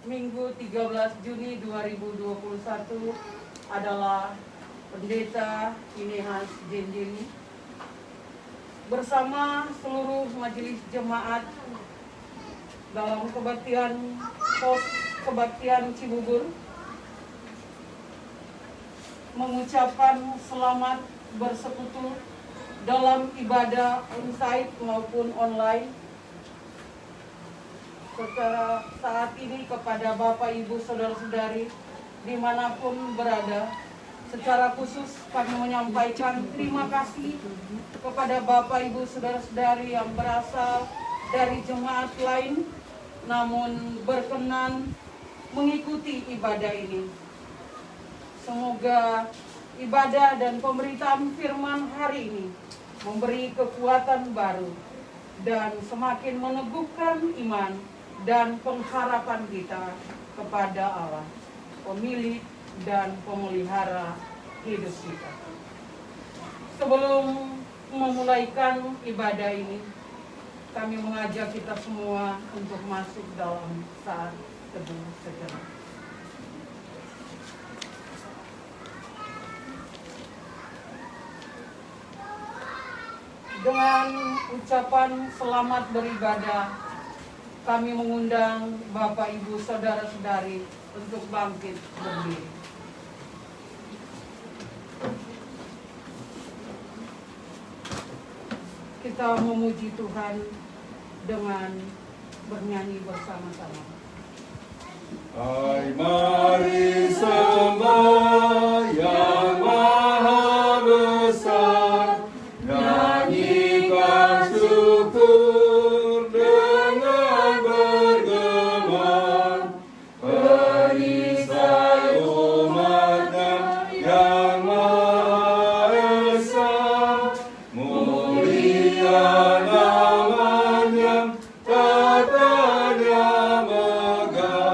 Minggu 13 Juni 2021 adalah Pendeta Pinehas Jenjeli bersama seluruh majelis jemaat dalam kebaktian pos kebaktian Cibubur mengucapkan selamat bersekutu dalam ibadah onsite maupun online secara saat ini kepada Bapak Ibu Saudara-saudari dimanapun berada. Secara khusus kami menyampaikan terima kasih kepada Bapak Ibu Saudara-saudari yang berasal dari jemaat lain namun berkenan mengikuti ibadah ini. Semoga ibadah dan pemberitaan firman hari ini memberi kekuatan baru dan semakin meneguhkan iman dan pengharapan kita kepada Allah, pemilik dan pemelihara hidup kita. Sebelum memulaikan ibadah ini, kami mengajak kita semua untuk masuk dalam saat teduh sejenak. Dengan ucapan selamat beribadah, kami mengundang Bapak Ibu Saudara-saudari untuk bangkit berdiri. Kita memuji Tuhan dengan bernyanyi bersama-sama. Hai mari sembah Yang Maha Besar, nyanyikan syukur dengan bergema, perisai umatnya Yang Maha Esa, mulia namanya, tatanya megah.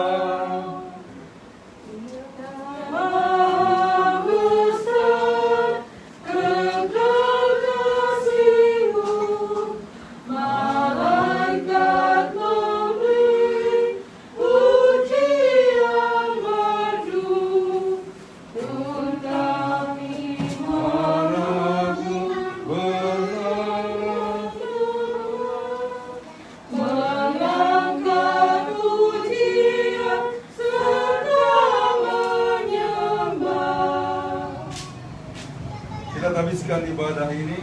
Kita habiskan ibadah ini.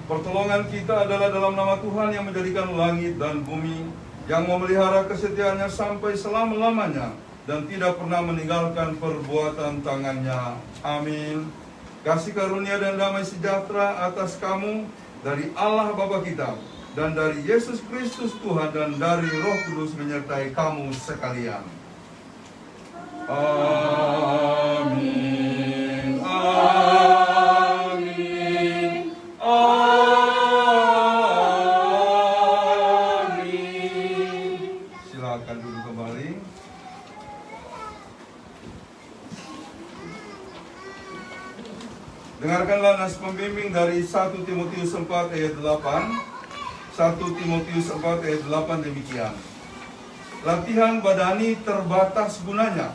Pertolongan kita adalah dalam nama Tuhan yang menjadikan langit dan bumi, yang memelihara kesetiaannya sampai selama-lamanya dan tidak pernah meninggalkan perbuatan tangannya. Amin. Kasih karunia dan damai sejahtera atas kamu dari Allah Bapa kita dan dari Yesus Kristus Tuhan dan dari Roh Kudus menyertai kamu sekalian. Amin. Amin. Silakan duduk kembali. Dengarkanlah nas pembimbing dari 1 Timotius 4 ayat 8. 1 Timotius 4 ayat 8 demikian. Latihan badani terbatas gunanya,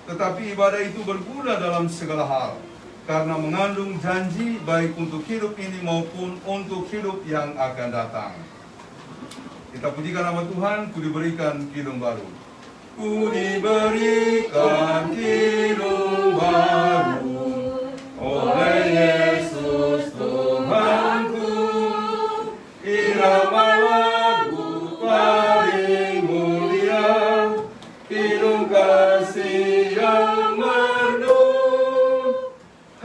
tetapi ibadah itu berguna dalam segala hal, karena mengandung janji baik untuk hidup ini maupun untuk hidup yang akan datang. Kita pujikan nama Tuhan. Ku diberikan hidung baru. Ku diberikan hidung baru oleh Yesus Tuhanku, irama lagu paling mulia, hidung kasih yang merdu,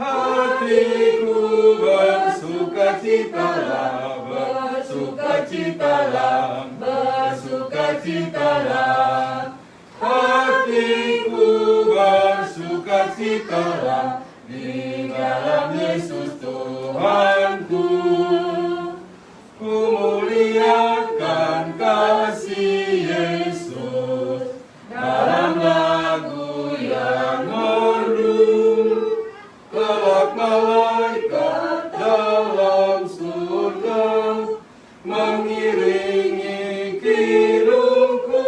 hatiku bersukacitalah, bersukacitalah, bersukacitalah, hatiku bersukacitalah di dalam Yesus Tuhanku. Ku muliakan kasih Yesus dalam lagu yang merdu, kelak malaikat dalam surga mengiringi kidungku.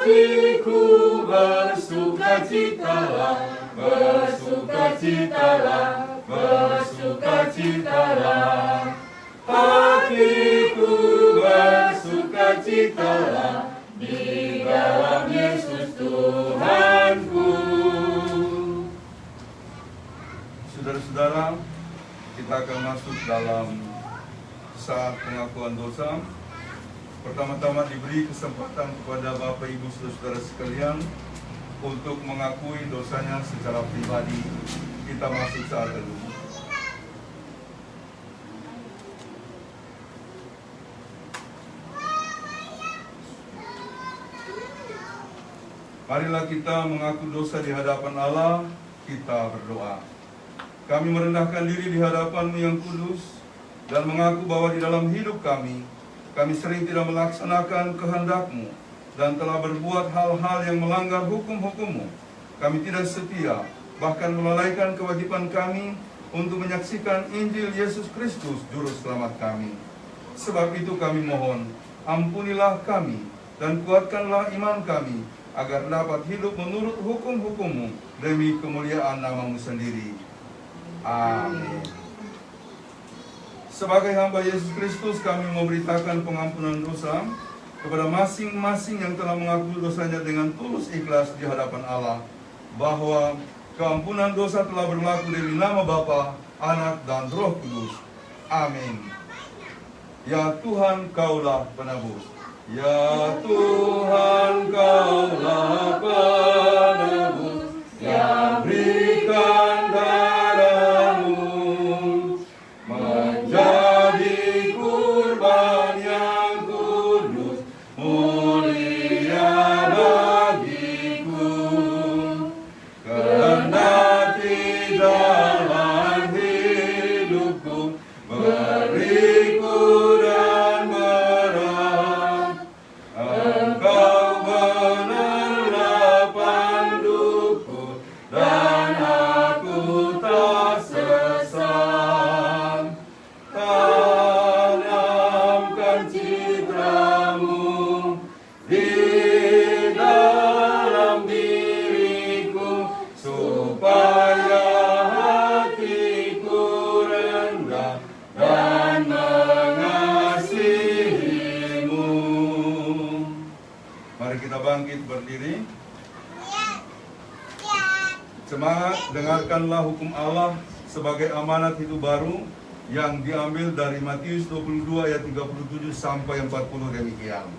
Hatiku bersukacitalah, bersukacitalah, bersukacitalah. Hatiku bersukacitalah di dalam Yesus Tuhanku. Saudara-saudara, kita akan masuk dalam saat pengakuan dosa. Pertama-tama diberi kesempatan kepada Bapak Ibu Saudara sekalian untuk mengakui dosanya secara pribadi. Kita masuk saat teduh. Marilah kita mengaku dosa di hadapan Allah. Kita berdoa. Kami merendahkan diri di hadapan-Mu yang kudus dan mengaku bahwa di dalam hidup kami sering tidak melaksanakan kehendak-Mu dan telah berbuat hal-hal yang melanggar hukum-hukum-Mu. Kami tidak setia, bahkan melalaikan kewajiban kami untuk menyaksikan Injil Yesus Kristus, Juru Selamat kami. Sebab itu kami mohon, ampunilah kami dan kuatkanlah iman kami, agar dapat hidup menurut hukum-hukum-Mu demi kemuliaan nama-Mu sendiri. Amin. Sebagai hamba Yesus Kristus, kami memberitakan pengampunan dosa kepada masing-masing yang telah mengaku dosanya dengan tulus ikhlas di hadapan Allah, bahwa keampunan dosa telah berlaku dari nama Bapa, Anak, dan Roh Kudus. Amin. Ya Tuhan, Kaulah penebus. Ya Tuhan, Kaulah penebus yang berikan darah-Mu menjadi kurban yang kudus, mulia bagiku. Kendati jalan hidupku beriku dan berat, Engkau benarlah panduku dan aku tak sesat. Tanamkan citra-Mu di dalam diriku, supaya hatiku rendah dan mengasihi-Mu. Mari kita bangkit berdiri. Semangat, dengarkanlah hukum Allah sebagai amanat hidup baru yang diambil dari Matius 22 ayat 37 sampai 40 demikian.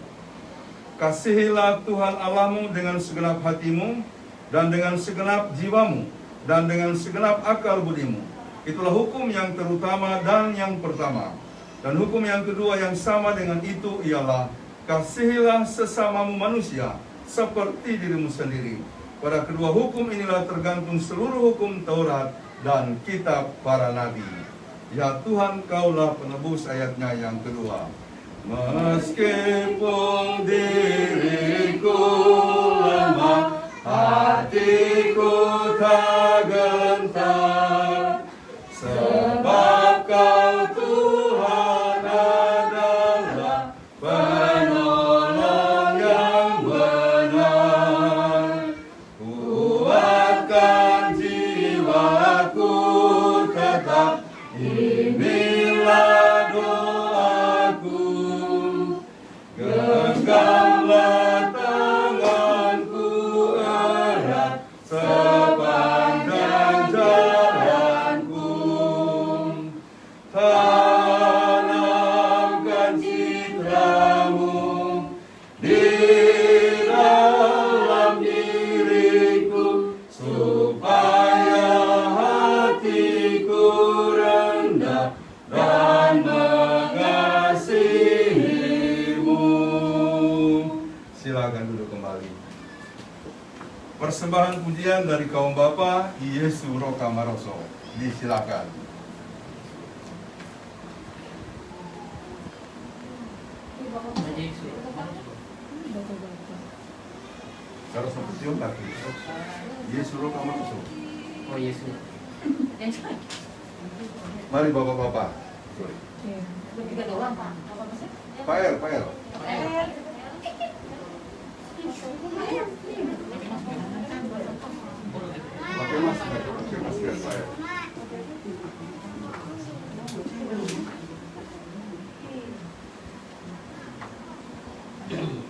Kasihilah Tuhan Allahmu dengan segenap hatimu dan dengan segenap jiwamu dan dengan segenap akal budimu. Itulah hukum yang terutama dan yang pertama. Dan hukum yang kedua yang sama dengan itu ialah kasihilah sesamamu manusia seperti dirimu sendiri. Pada kedua hukum inilah tergantung seluruh hukum Taurat dan kitab para nabi. Ya Tuhan, Kaulah penebus, ayatnya yang kedua. Meskipun diriku lemah, hatiku tak gentar, sebab Kau Tuhan adalah penolong yang benar. Kuatkan jiwaku tetap, inilah doaku. Genggamlah tanganku erat sepanjang jalanku. Tanamkan citra-Mu di dalam diriku, supaya hatiku rendah dan mengasihi-Mu. Silakan duduk kembali. Persembahan pujian dari kaum Bapa Yesu Roka Maroso. Disilakan. Kalau sampai siung lagi. Yesu Roka Maroso. Oh Yesus. Mari Bapak-bapak. Sorry. Bertiga doang, Pak. Apa maksudnya? Pak El.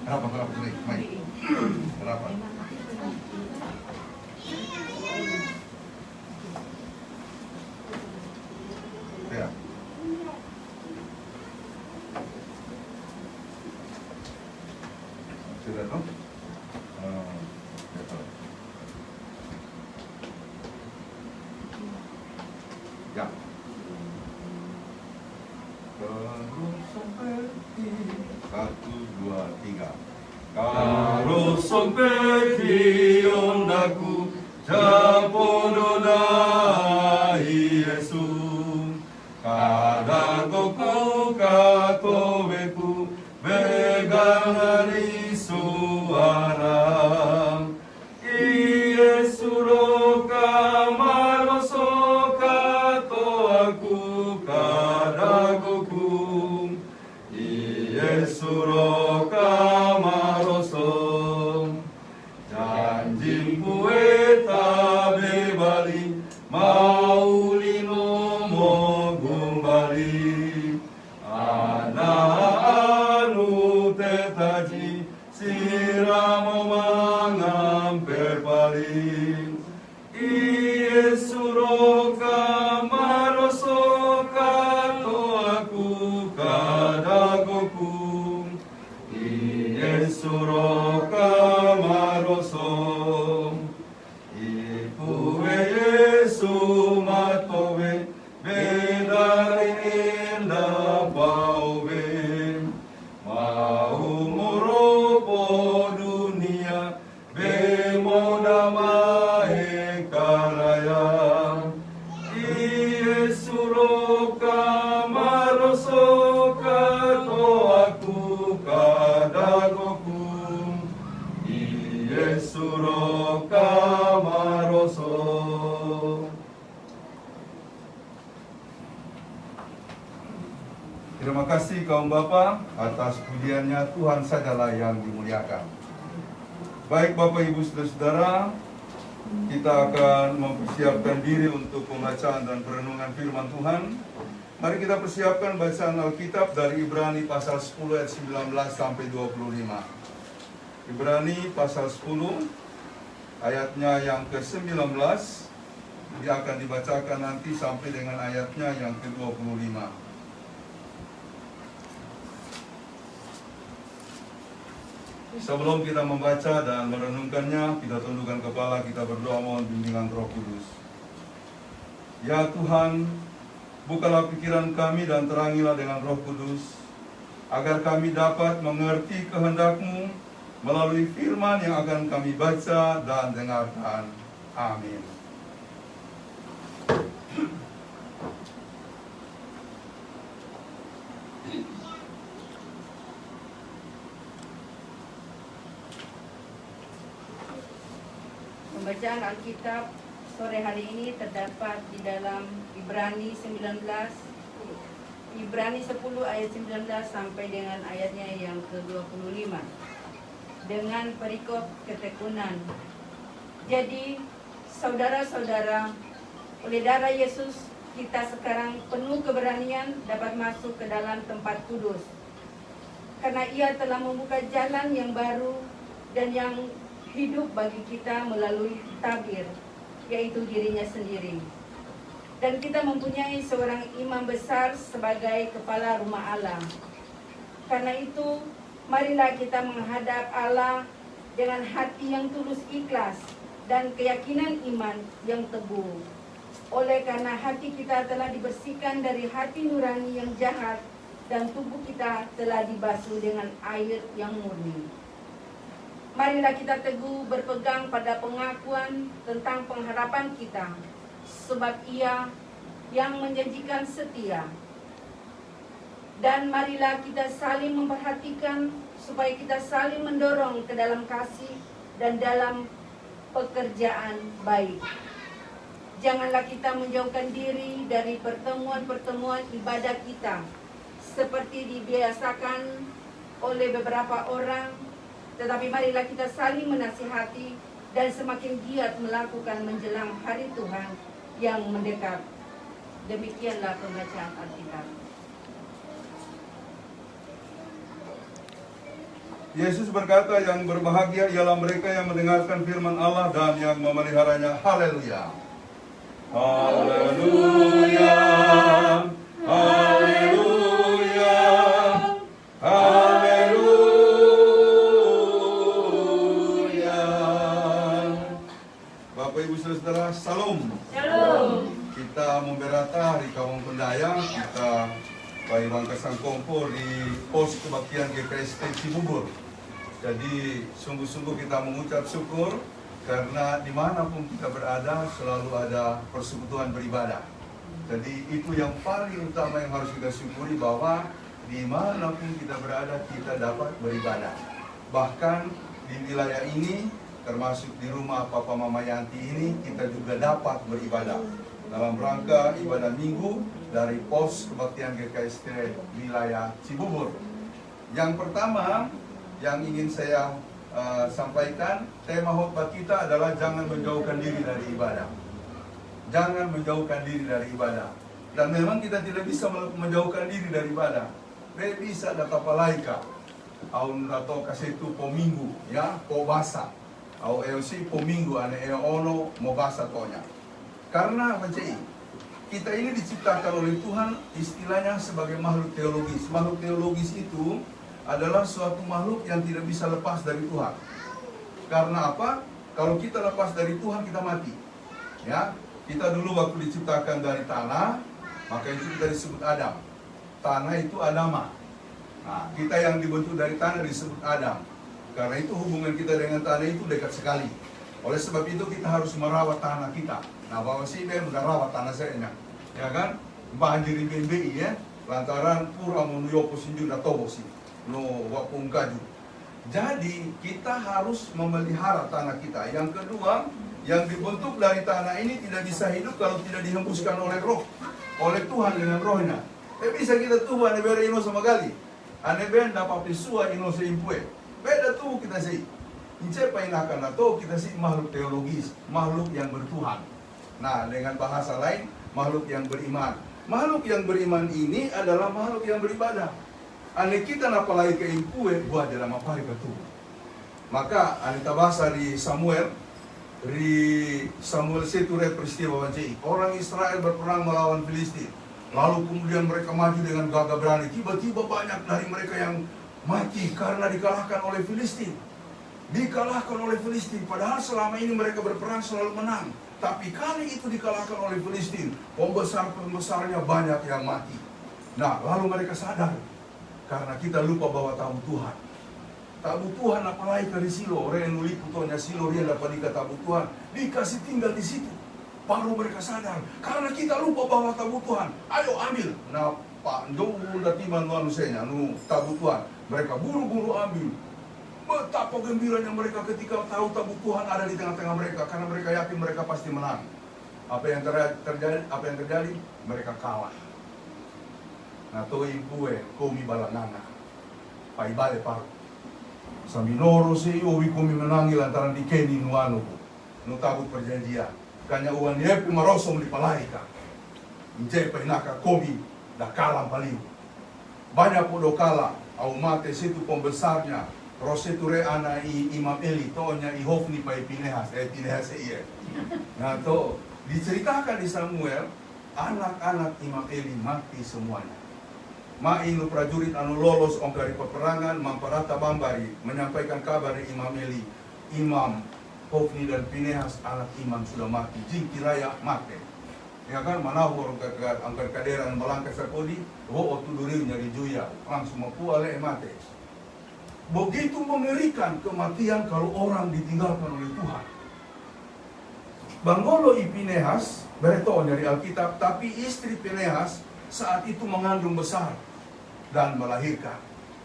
Rapat, baik. Rapat. Ya. Sudah dong? Ya. Satu, dua, tiga. Karo sompeti ondaku japonoda Yesu. Kadagoku katobeku begari suara. Yesu roka maroso kato aku kadagoku. Yesu roka maroso janjimku eta bebali maulino mo gumbali ana anu tetaji siramo mangamper paling Yesu roka maroso kato aku kadagoku Yesu roka maroso ipu Yesu matowe bedari inda pauwe mau moropo dunia bemoda mae karaya Yesu roka maroso kato aku kadagoku Yesu roka maroso. Terima kasih kaum Bapa atas pujiannya, Tuhan sajalah yang dimuliakan. Baik Bapak Ibu Saudara-saudara, kita akan mempersiapkan diri untuk pembacaan dan perenungan firman Tuhan. Mari kita persiapkan bacaan Alkitab dari Ibrani pasal 10 ayat 19 sampai 25. Ibrani pasal 10 ayatnya yang ke-19, dia akan dibacakan nanti sampai dengan ayatnya yang ke-25. Sebelum kita membaca dan merenungkannya, kita tundukkan kepala, kita berdoa mohon bimbingan Roh Kudus. Ya Tuhan, bukalah pikiran kami dan terangilah dengan Roh Kudus, agar kami dapat mengerti kehendak-Mu melalui firman yang akan kami baca dan dengarkan. Amin. Pembacaan Alkitab sore hari ini terdapat di dalam Ibrani 10 ayat 19 sampai dengan ayatnya yang ke-25 dengan perikop ketekunan. Jadi saudara-saudara, oleh darah Yesus kita sekarang penuh keberanian dapat masuk ke dalam tempat kudus, karena Ia telah membuka jalan yang baru dan yang hidup bagi kita melalui tabir, yaitu dirinya sendiri. Dan kita mempunyai seorang imam besar sebagai kepala rumah Allah. Karena itu, marilah kita menghadap Allah dengan hati yang tulus ikhlas dan keyakinan iman yang teguh. Oleh karena hati kita telah dibersihkan dari hati nurani yang jahat dan tubuh kita telah dibasuh dengan air yang murni. Marilah kita teguh berpegang pada pengakuan tentang pengharapan kita, sebab Ia yang menjanjikan setia. Dan marilah kita saling memperhatikan supaya kita saling mendorong ke dalam kasih dan dalam pekerjaan baik. Janganlah kita menjauhkan diri dari pertemuan-pertemuan ibadah kita, seperti dibiasakan oleh beberapa orang, tetapi marilah kita saling menasihati dan semakin giat melakukan menjelang hari Tuhan yang mendekat. Demikianlah pembacaan Alkitab. Yesus berkata, yang berbahagia ialah mereka yang mendengarkan firman Allah dan yang memeliharanya. Haleluya. Haleluya. Haleluya. Haleluya. Bapak Ibu Saudara, Salam. Shalom. Kita memberata hari Kawang Pendayang, kita Bayi Bangka Sangkompo di pos kebaktian GKST Cibubur. Jadi sungguh-sungguh kita mengucap syukur karena dimanapun kita berada selalu ada persekutuan beribadah. Jadi itu yang paling utama yang harus kita syukuri, bahwa dimanapun kita berada kita dapat beribadah. Bahkan di wilayah ini, termasuk di rumah Papa Mama Yanti ini, kita juga dapat beribadah dalam rangka ibadah minggu dari pos kebaktian GKST wilayah Cibubur. Yang pertama yang ingin saya sampaikan, tema khotbah kita adalah jangan menjauhkan diri dari ibadah. Jangan menjauhkan diri dari ibadah. Dan memang kita tidak bisa menjauhkan diri dari ibadah. Tidak bisa data palaika. Aun dato kasetu po minggu, ya, po basa. Au EOC po minggu ane ono mo basa tonya. Karena mencei, kita ini diciptakan oleh Tuhan istilahnya sebagai makhluk teologis. Makhluk teologis itu adalah suatu makhluk yang tidak bisa lepas dari Tuhan. Karena apa? Kalau kita lepas dari Tuhan, kita mati. Ya, kita dulu waktu diciptakan dari tanah, maka itu kita disebut Adam. Tanah itu Adama. Nah, kita yang dibentuk dari tanah disebut Adam. Karena itu hubungan kita dengan tanah itu dekat sekali. Oleh sebab itu kita harus merawat tanah kita. Nah, bahwa si Ben udah rawat tanah saya, ya kan? Banjir di BNBI ya, lantaran pura menuyopo sinju dan tobosi, no wapung kaju. Jadi kita harus memelihara tanah kita. Yang kedua, yang dibentuk dari tanah ini tidak bisa hidup kalau tidak dihembuskan oleh roh, oleh Tuhan dengan rohnya. Bisa kita tuh ane bere ino sama kali, ane ben dapat pisua ino seimpue. Beda tuh kita sih. Incepa inakan atau kita sih makhluk teologis, makhluk yang bertuhan. Nah, dengan bahasa lain, makhluk yang beriman. Makhluk yang beriman ini adalah makhluk yang beribadah. Ane kita napalai ke impue buat dalam apa betul. Maka ane tabasa di Samuel seture peristiwa wancai. Orang Israel berperang melawan Filistin. Lalu kemudian mereka maju dengan gagah berani. Tiba-tiba banyak dari mereka yang mati karena dikalahkan oleh Filistin. Dikalahkan oleh Filistin. Padahal selama ini mereka berperang selalu menang. Tapi kali itu dikalahkan oleh Filistin. Pembesar-pembesarnya banyak yang mati. Nah, lalu mereka sadar. Karena kita lupa bahwa tabu Tuhan. Tabu Tuhan apalagi dari Silo. Orang yang nulis putonya Silo, dia dapat dikata tabu Tuhan. Dikasih tinggal di situ. Baru mereka sadar. Karena kita lupa bahwa tabu Tuhan. Ayo ambil. Nah, Pak, jauh datiman manusianya, tabu Tuhan. Mereka buru-buru ambil. Betapa gembiranya mereka ketika tahu tabu Tuhan ada di tengah-tengah mereka. Karena mereka yakin mereka pasti menang. Apa yang terjadi? Mereka kalah. Nah, to impue komi balanana. Pai bale paru. Saminoro si owi komi menangi lantaran dikeni nuanu. Nu tabut perjanjian. Kanya uan yepi marosom di palaika. Injepa inaka komi da kalam paliu. Banyak podo kala. Au mate situ pembesarnya. Roseture ana Imam Eli. Tonya ihofni pai Pinehas. Pinehas iya. Nah, to diceritakan di Samuel. Anak-anak Imam Eli mati semuanya. Mainu prajurit anu lolos dari peperangan mamparata bambari menyampaikan kabar dari Imam Eli, Imam Hofni dan Pinehas anak imam sudah mati, jingki raya mati. Ya kan, manahur angkat kaderan melangkah sakodi, wo tudurinya di juya, langsung mapuale mati. Begitu mengerikan kematian kalau orang ditinggalkan oleh Tuhan. Bangolo i Pinehas beritahu dari Alkitab, tapi istri Pinehas saat itu mengandung besar dan melahirkan.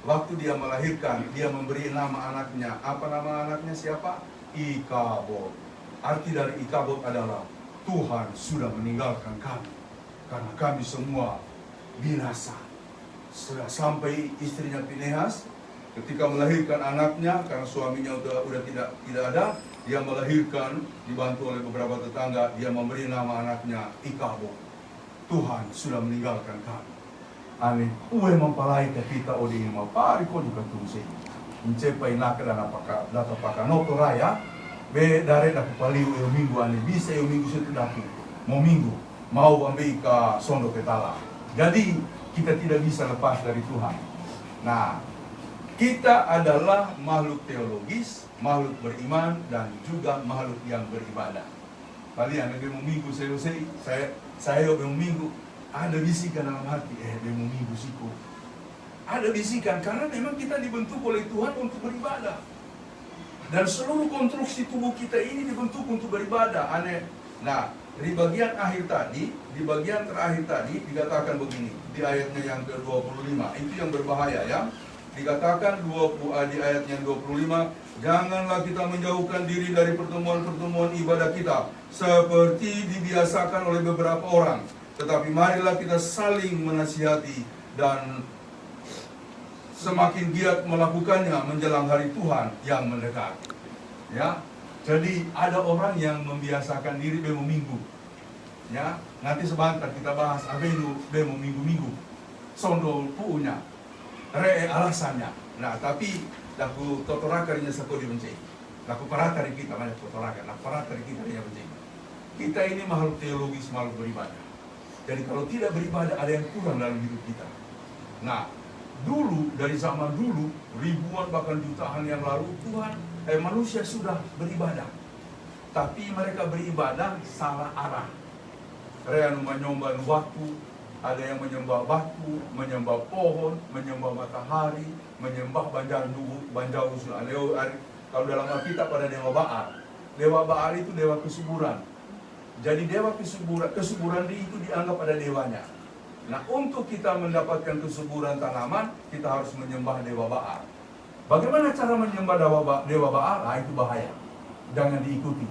Waktu dia melahirkan, dia memberi nama anaknya. Apa nama anaknya siapa? Ikabod. Arti dari Ikabod adalah Tuhan sudah meninggalkan kami karena kami semua binasa. Sudah sampai istrinya Pinehas ketika melahirkan anaknya karena suaminya udah tidak ada, dia melahirkan dibantu oleh beberapa tetangga, dia memberi nama anaknya Ikabod. Tuhan sudah meninggalkan kami. Aneh, uwe mempalai ke kita odi mapari ko juga tungsi. Mencepai nak dan apakah data pakanoto raya, be dari daku paliu minggu ane bisa minggu situ daku mau minggu mau ambil ke sondo ketala. Jadi kita tidak bisa lepas dari Tuhan. Nah, kita adalah makhluk teologis, makhluk beriman, dan juga makhluk yang beribadah. Kalian ada mau minggu saya mau minggu ada bisikan dalam hati, mau minggu siku. Ada bisikan karena memang kita dibentuk oleh Tuhan untuk beribadah. Dan seluruh konstruksi tubuh kita ini dibentuk untuk beribadah. Aneh. Nah, di bagian akhir tadi, di bagian terakhir tadi dikatakan begini, di ayatnya yang ke-25. Itu yang berbahaya ya. Dikatakan di ayat yang 25, janganlah kita menjauhkan diri dari pertemuan-pertemuan ibadah kita seperti dibiasakan oleh beberapa orang, tetapi marilah kita saling menasihati dan semakin giat melakukannya menjelang hari Tuhan yang mendekat. Ya, jadi ada orang yang membiasakan diri bemo minggu. Ya, nanti sebentar kita bahas abenu bemo minggu-minggu. Sondo puunya, re alasannya. Nah, tapi laku totorakarinya sako dibenci. Laku paratari kita banyak totorakar. Laku paratari kita yang benci. Kita ini makhluk teologis, makhluk beribadah. Jadi kalau tidak beribadah ada yang kurang dalam hidup kita. Nah, dulu, dari zaman dulu, ribuan bahkan jutaan yang lalu, manusia sudah beribadah. Tapi mereka beribadah salah arah. Mereka menyembah waktu, ada yang menyembah batu, menyembah pohon, menyembah matahari, menyembah banjau. Kalau dalam Alkitab pada Dewa Baal. Dewa Baal itu dewa kesuburan. Jadi dewa kesuburan itu dianggap ada dewanya. Nah, untuk kita mendapatkan kesuburan tanaman, kita harus menyembah Dewa Baal. Bagaimana cara menyembah Dewa Baal? Nah, itu bahaya. Jangan diikuti.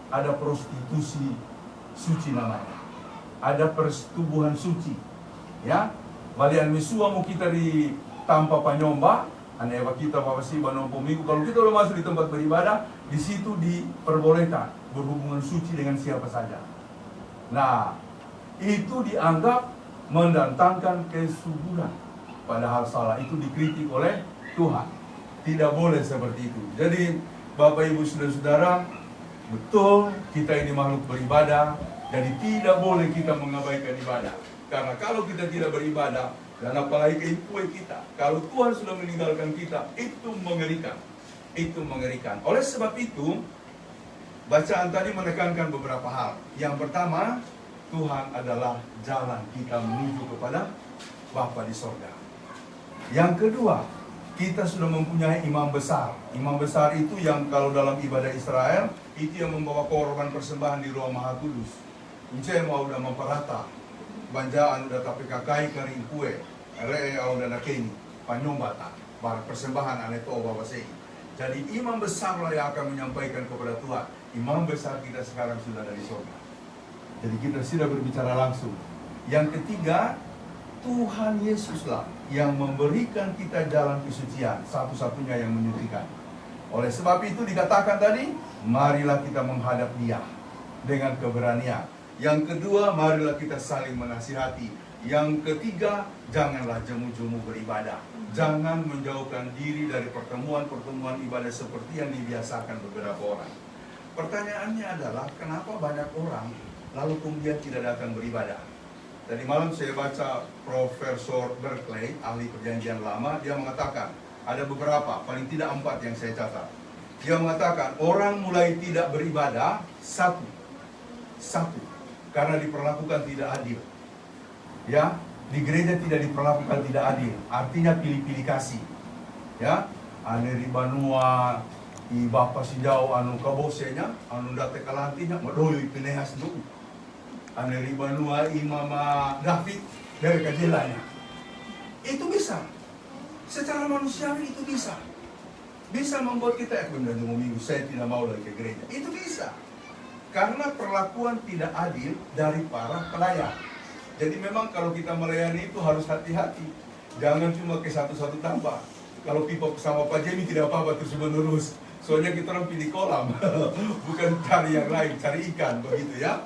Ada prostitusi suci namanya. Ada persetubuhan suci. Ya, balian misua mau kita di tanpa panyomba, anewa kita pasti banompo minggu. Kalau kita udah masuk di tempat beribadah, di situ diperbolehkan berhubungan suci dengan siapa saja. Nah, itu dianggap mendatangkan kesuburan. Padahal salah, itu dikritik oleh Tuhan. Tidak boleh seperti itu. Jadi Bapak Ibu Saudara-saudara, betul kita ini makhluk beribadah. Jadi tidak boleh kita mengabaikan ibadah. Karena kalau kita tidak beribadah, dan apalagi keikue kita, kalau Tuhan sudah meninggalkan kita, itu mengerikan. Itu mengerikan. Oleh sebab itu, bacaan tadi menekankan beberapa hal. Yang pertama, Tuhan adalah jalan kita menuju kepada Bapa di sorga. Yang kedua, kita sudah mempunyai imam besar. Imam besar itu yang kalau dalam ibadah Israel, itu yang membawa korban persembahan di Ruang Maha Kudus. Ucai mau udah memperata, banjaan udah tapi kakai kering kue, re udah nakeni, panyombata, bar persembahan ane to bawa sei. Jadi imam besar lah yang akan menyampaikan kepada Tuhan. Imam besar kita sekarang sudah dari sorga. Jadi kita sudah berbicara langsung. Yang ketiga, Tuhan Yesuslah yang memberikan kita jalan kesucian, satu-satunya yang menyucikan. Oleh sebab itu dikatakan tadi, marilah kita menghadap Dia dengan keberanian. Yang kedua, marilah kita saling menasihati. Yang ketiga, janganlah jemu-jemu beribadah. Jangan menjauhkan diri dari pertemuan-pertemuan ibadah seperti yang dibiasakan beberapa orang. Pertanyaannya adalah, kenapa banyak orang lalu kemudian tidak datang beribadah? Tadi malam saya baca Profesor Berkeley, ahli perjanjian lama, dia mengatakan, ada beberapa, paling tidak 4 yang saya catat. Dia mengatakan, orang mulai tidak beribadah, satu, karena diperlakukan tidak adil. Ya, di gereja tidak diperlakukan tidak adil, artinya pilih-pilih kasih. Ya, ane ribanua, i bapa si jauh anu kabosenya, anu date kalantinya, madoyo ipinehas dulu. Ane ribanua i mama David dari kajelanya. Itu bisa. Secara manusiawi itu bisa. Bisa membuat kita benar minggu saya tidak mau lagi ke gereja. Itu bisa. Karena perlakuan tidak adil dari para pelayan. Jadi memang kalau kita melayani itu harus hati-hati. Jangan cuma ke satu-satu tanpa. Kalau pipa sama Pak Jemi tidak apa-apa terus menerus. Soalnya kita orang pilih kolam. Bukan cari yang lain, cari ikan begitu ya.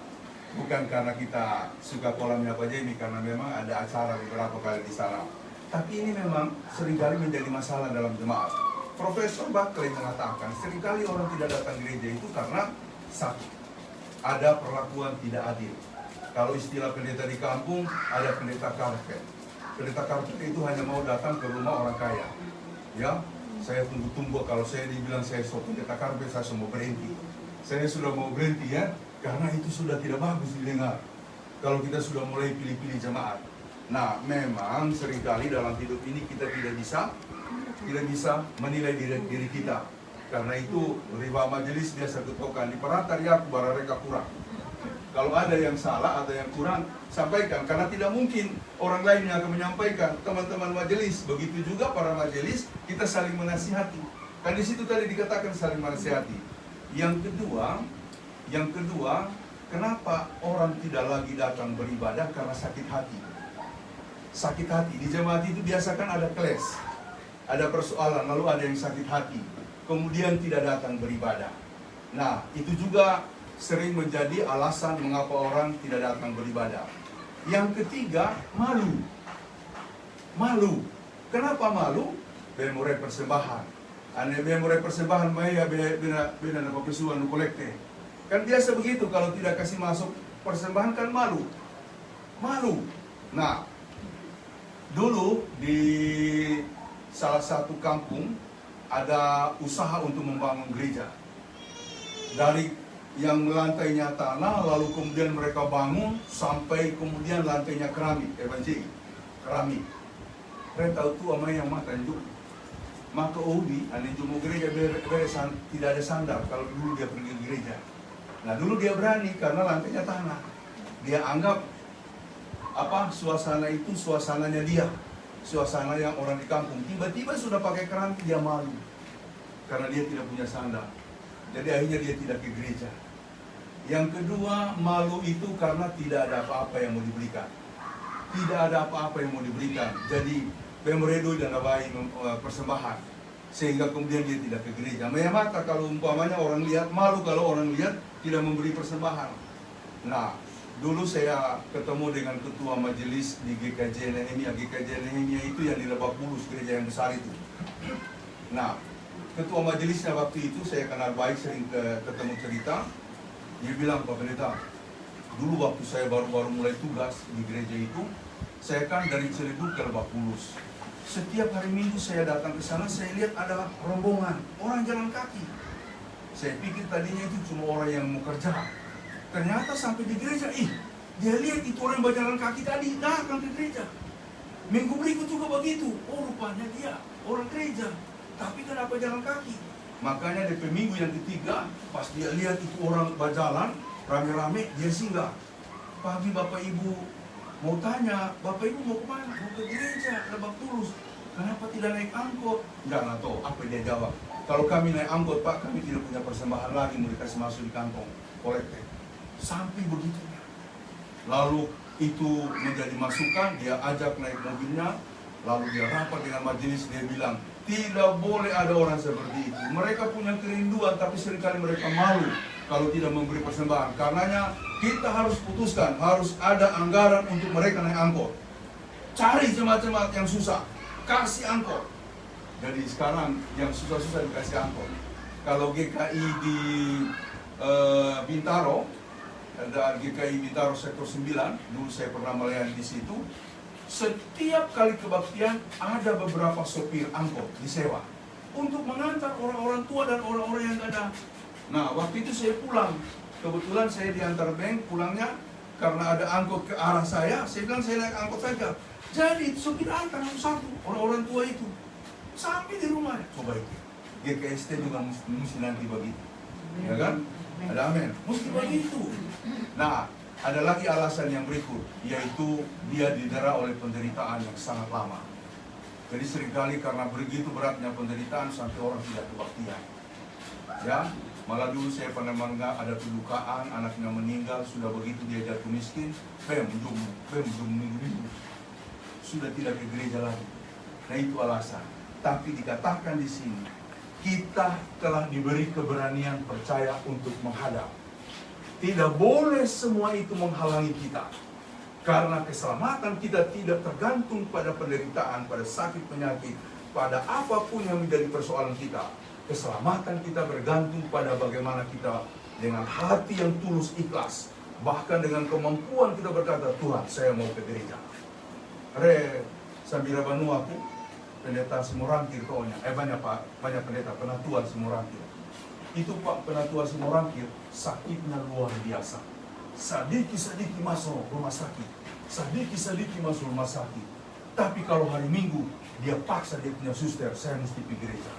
Bukan karena kita suka kolamnya Pak Jemi, karena memang ada acara beberapa kali di sana. Tapi ini memang seringkali menjadi masalah dalam jemaat. Profesor Buckley mengatakan, seringkali orang tidak datang gereja itu karena sakit. Ada perlakuan tidak adil. Kalau istilah pendeta di kampung, ada pendeta karpet. Pendeta karpet itu hanya mau datang ke rumah orang kaya. Ya, saya tunggu-tunggu kalau saya dibilang saya pendeta karpet, saya mau berhenti. Saya sudah mau berhenti ya, karena itu sudah tidak bagus didengar. Kalau kita sudah mulai pilih-pilih jemaat. Nah, memang seringkali dalam hidup ini kita tidak bisa menilai diri kita. Karena itu riba majelis biasa ketokan di perantar ya barareka kurang. Kalau ada yang salah, ada yang kurang, sampaikan. Karena tidak mungkin orang lain yang akan menyampaikan. Teman-teman majelis, begitu juga para majelis, kita saling menasihati. Kan di situ tadi dikatakan saling menasihati. Yang kedua, kenapa orang tidak lagi datang beribadah? Karena sakit hati. Sakit hati di jemaat itu biasa kan ada clash, ada persoalan, lalu ada yang sakit hati, kemudian tidak datang beribadah. Nah, itu juga sering menjadi alasan mengapa orang tidak datang beribadah. Yang ketiga, malu. Malu. Kenapa malu? Memori persembahan. Ane memori persembahan maya bena nama pesuan kolekte. Kan biasa begitu, kalau tidak kasih masuk persembahan kan malu. Malu. Nah, dulu di salah satu kampung ada usaha untuk membangun gereja. Dari yang lantainya tanah, lalu kemudian mereka bangun sampai kemudian lantainya keramik, keramik. Mereka tahu tuh ama yang makan juga. Maka Udi, ane jumu gereja tidak ada sandal kalau dulu dia pergi ke gereja. Nah dulu dia berani karena lantainya tanah. Dia anggap suasana itu suasananya dia, suasana yang orang di kampung. Tiba-tiba sudah pakai keramik, dia malu karena dia tidak punya sandal. Jadi akhirnya dia tidak ke gereja. Yang kedua, malu itu karena tidak ada apa-apa yang mau diberikan. Tidak ada apa-apa yang mau diberikan. Jadi pemredo dan abai persembahan, sehingga kemudian dia tidak ke gereja. Maka kalau umpamanya orang lihat, malu kalau orang lihat tidak memberi persembahan. Nah, dulu saya ketemu dengan ketua majelis di GKJ Nehemia. GKJ Nehemia itu yang di Lebak Bulus, gereja yang besar itu. Nah, ketua majelisnya waktu itu saya kenal baik, sering ketemu cerita. Dia bilang, Pak Pendeta, dulu waktu saya baru-baru mulai tugas di gereja itu, saya kan dari Ciledug ke Lebak Bulus. Setiap hari Minggu saya datang ke sana, saya lihat ada rombongan orang jalan kaki. Saya pikir tadinya itu cuma orang yang mau kerja. Ternyata sampai di gereja, dia lihat itu orang yang berjalan kaki tadi datang ke gereja. Minggu berikut juga begitu. Oh, rupanya dia orang gereja, tapi kenapa jalan kaki? Makanya di minggu yang ketiga, pas dia lihat itu orang berjalan rame-rame, dia singgah. Pagi Bapak Ibu mau tanya, Bapak Ibu mau kemana? Mau ke gereja, Lebak Bulus. Kenapa tidak naik angkot? Enggak tahu apa dia jawab. Kalau kami naik angkot, Pak, kami tidak punya persembahan lagi mau dikasih masuk di kantong kolektif. Sampai begitu. Lalu itu menjadi masukan, dia ajak naik mobilnya, lalu dia rapat dengan majelis, dia bilang, tidak boleh ada orang seperti itu. Mereka punya kerinduan, tapi seringkali mereka malu kalau tidak memberi persembahan. Karenanya kita harus putuskan, harus ada anggaran untuk mereka naik angkot. Cari jemaat-jemaat yang susah, kasih angkot. Jadi sekarang yang susah-susah dikasih angkot. Kalau GKI di Bintaro, ada GKI Bintaro Sektor 9, dulu saya pernah melayani di situ. Setiap kali kebaktian ada beberapa sopir angkot disewa untuk mengantar orang-orang tua dan orang-orang yang ada. Nah, waktu itu saya pulang. Kebetulan saya diantar bank pulangnya karena ada angkot ke arah saya bilang saya naik angkot saja. Jadi sopir antar satu orang-orang tua itu sampai di rumah. Coba itu. GKST juga mesti nanti begitu. Ya kan? Ada amin. Mesti begitu. Nah, ada lagi alasan yang berikut, yaitu dia didera oleh penderitaan yang sangat lama. Jadi seringkali karena begitu beratnya penderitaan sampai orang tidak kebaktian. Ya, malah dulu saya pernah mendengar ada kedukaan, anaknya meninggal, sudah begitu dia jatuh miskin, minggu-minggu, sudah tidak ke gereja lagi. Nah itu alasan. Tapi dikatakan di sini, kita telah diberi keberanian percaya untuk menghadap. Tidak boleh semua itu menghalangi kita. Karena keselamatan kita tidak tergantung pada penderitaan, pada sakit penyakit, pada apapun yang menjadi persoalan kita. Keselamatan kita bergantung pada bagaimana kita dengan hati yang tulus ikhlas. Bahkan dengan kemampuan kita berkata, Tuhan saya mau ke gereja. Re, Sambira Banuaku, pendeta Simorangkir konya. Banyak pendeta, penatua Simorangkir. Itu Pak penatua Simorangkir, sakitnya luar biasa. Sadiki-sadiki masuk rumah sakit. Sadiki-sadiki masuk rumah sakit. Tapi kalau hari Minggu, dia paksa dia punya suster, saya mesti pergi gereja.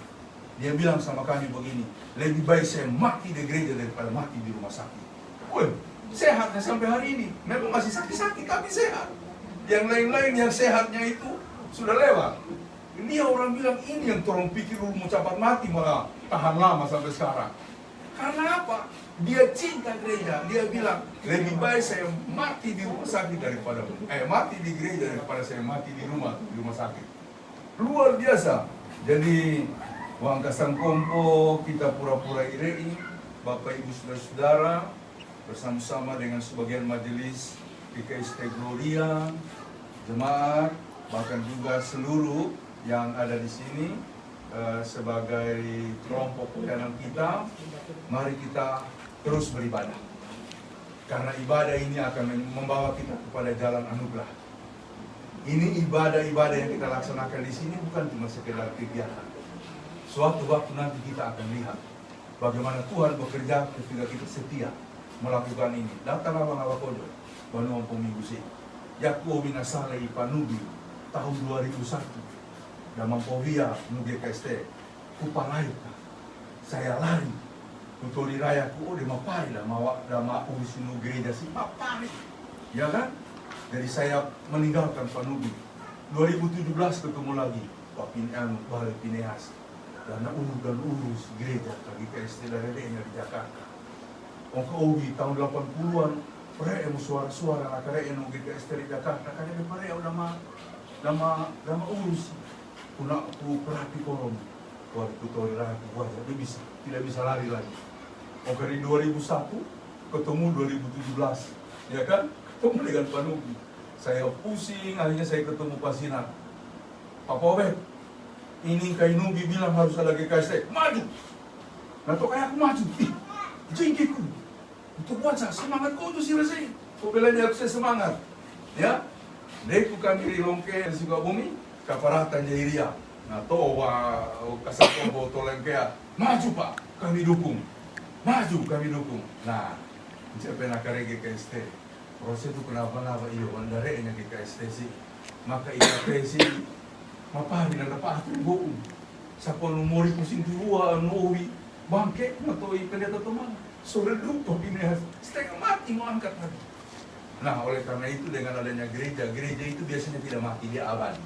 Dia bilang sama kami begini, lebih baik saya mati di gereja daripada mati di rumah sakit. Woi, sehatnya sampai hari ini. Memang masih sakit-sakit, tapi sehat. Yang lain-lain yang sehatnya itu sudah lewat. Dia orang bilang ini yang orang pikir mau cepat mati malah tahan lama sampai sekarang. Karena apa? Dia cinta gereja. Dia bilang lebih baik saya mati di rumah sakit daripada mati di gereja daripada saya mati di rumah sakit. Luar biasa. Jadi Wang Kasangkompo kita pura-pura irei, Bapak Ibu Saudara-saudara bersama-sama dengan sebagian majelis GKST Gloria, jemaat, bahkan juga seluruh yang ada di sini sebagai kelompok pelayanan kita, mari kita terus beribadah. Karena ibadah ini akan membawa kita kepada jalan anugerah. Ini ibadah-ibadah yang kita laksanakan di sini bukan cuma sekedar kegiatan. Suatu waktu nanti kita akan lihat bagaimana Tuhan bekerja ketika kita setia melakukan ini. Datanglah Bang Kodo, Banuang Pominggu sih. Yaku binasale ipanubi tahun 2001. Damang Povia nuge KST. Kupalai saya lari. Kutoli raya ku de mapai dama urusin gereja si papari. Ya kan? Jadi saya meninggalkan Panubi. 2017 ketemu lagi Pak Bale Pineas. Dan urus gereja lagi KST Daredenya di Jakarta. Ongko ubi tahun 80-an, pare suara-suara nakare eno KST di Jakarta. Kaya pare nama urus. Kuna ku perapi korom. Waktu tori rakyat wajah tidak bisa lari lagi. Ongko dari 2001 ketemu 2017, ya kan? Ketemu dengan Panubi. Saya pusing, akhirnya saya ketemu Pasinan. Pak Pobet, ini Kainubi bilang harus ada GKST, maju. Nah tuh kayak aku maju, jengkiku. Untuk baca, semangat kau tuh sih rasanya. Kau belanya aku saya semangat. Ya, deku kami di Longke, di Sukabumi, Kaparatan Jairia. Nah tuh, kasar kau tolengkea, maju Pak, kami dukung. Maju kami dukung. Nah, siapa nak GKST? Proses itu kenapa iyo mandarenya GKST sih. Maka IKT mapari na dapat buong sa panumuri ko sintuwa nowi bangke na to ipendeta teman sore lupa binehas setengah mati mau angkat lagi. Nah oleh karena itu dengan adanya gereja itu biasanya tidak mati, dia abadi.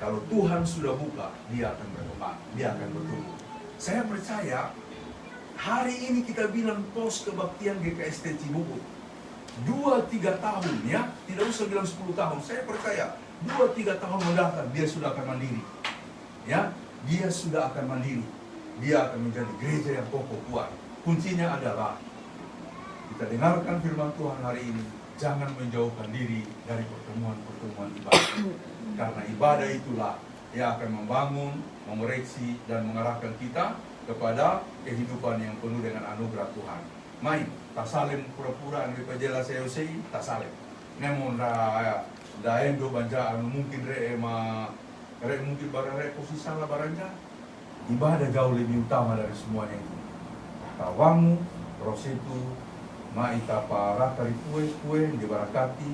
Kalau Tuhan sudah buka, dia akan berkembang, dia akan bertumbuh. Saya percaya hari ini kita bilang pos kebaktian GKST Cibubur 2-3 tahun ya, tidak usah bilang 10 tahun. Saya percaya 2-3 tahun mendatang dia sudah akan mandiri. Ya, dia sudah akan mandiri. Dia akan menjadi gereja yang kokoh kuat. Kuncinya adalah kita dengarkan firman Tuhan hari ini, jangan menjauhkan diri dari pertemuan-pertemuan ibadah. Karena ibadah itulah yang akan membangun, mengoreksi dan mengarahkan kita kepada kehidupan yang penuh dengan anugerah Tuhan. Main, tak saling pura-pura anu pajela saya usai, tak saling. Namun endo banjaan mungkin mungkin barang posisi salah barangnya. Ibadah jauh lebih utama dari semuanya itu. Tawamu, prosetu, maita para kari kue dibarakati,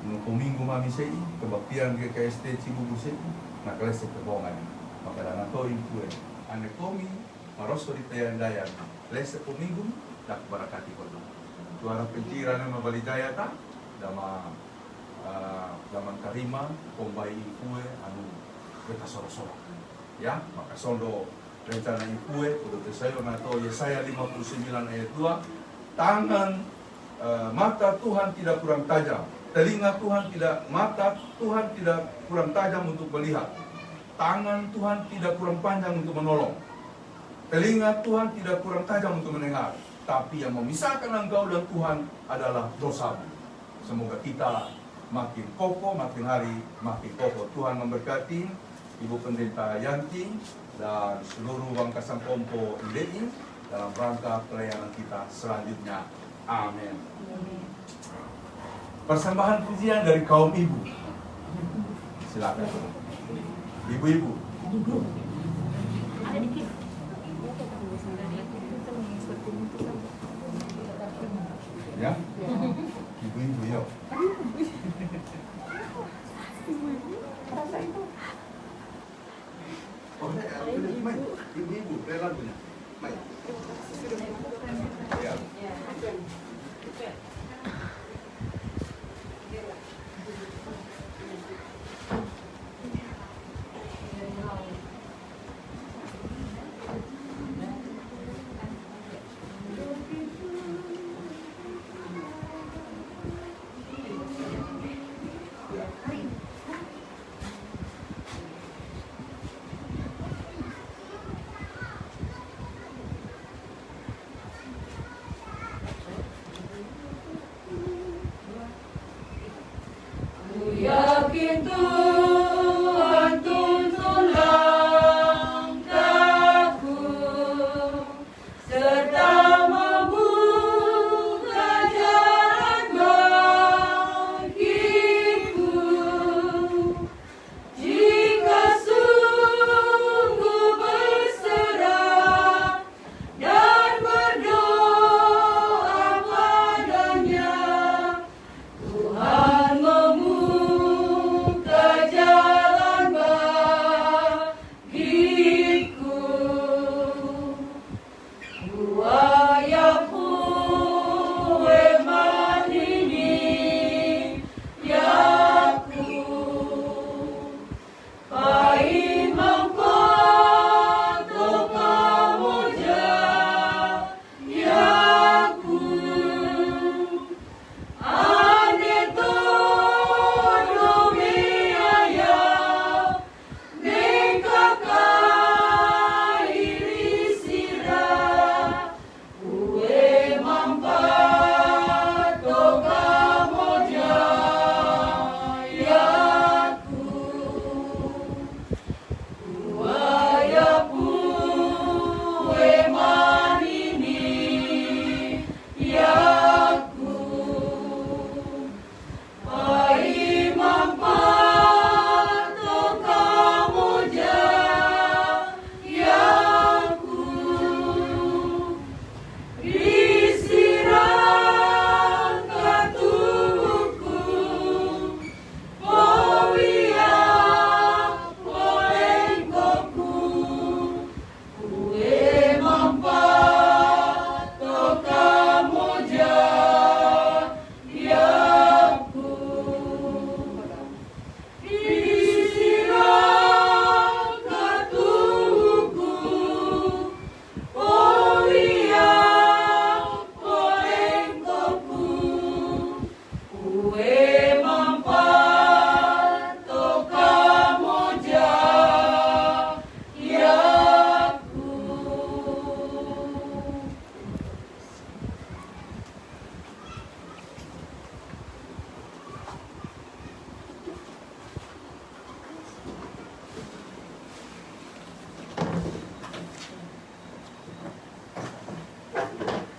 nunggu minggu mami sei, kebaktian GKST Cibubur sei, nak kelese kebohongan. Maka dana toi kue, ane komi, maroso di dayan, lese minggu, dak barakati kodo. Tuara penciran yang mabalijaya ta, dama karima, pombai kue, anu beta soro-soro. Ya, maka sondo rencana kue, kudu tesayo nato Yesaya 59 ayat 2, tangan mata Tuhan tidak kurang tajam, telinga Tuhan tidak, mata Tuhan tidak kurang tajam untuk melihat, tangan Tuhan tidak kurang panjang untuk menolong, telinga Tuhan tidak kurang tajam untuk mendengar, tapi yang memisahkan engkau dan Tuhan adalah dosamu. Semoga kita makin kokoh, makin hari makin kokoh. Tuhan memberkati. Ibu Pendeta Yanti dan seluruh Bangkasan Kompo IDI dalam rangka pelayanan kita selanjutnya. Amin. Persembahan pujian dari kaum ibu. Silakan. Ibu-ibu. Ya. Ibu-ibu yuk. Ibu-ibu, rela punya. Baik. Ya. Yakin Tuhan tuntun langkahku serta membuka jalan bagiku. Jika sungguh berserah dan berdoa padanya, Tuhan membuka jalan bagiku. Buaya kue manini yaku, pai mengkoto kamoja yaku. Ane todo miaya nekaka irisira, ue mampato kamoja yaku. Buaya kue manini yaku, pai mampato kamoja yaku. Disirangkan tubuhku, powia polengkoku, kue mampato kamoja yaku. Disirangkan tubuhku, powia polengkoku, kue mampato kamoja yaku.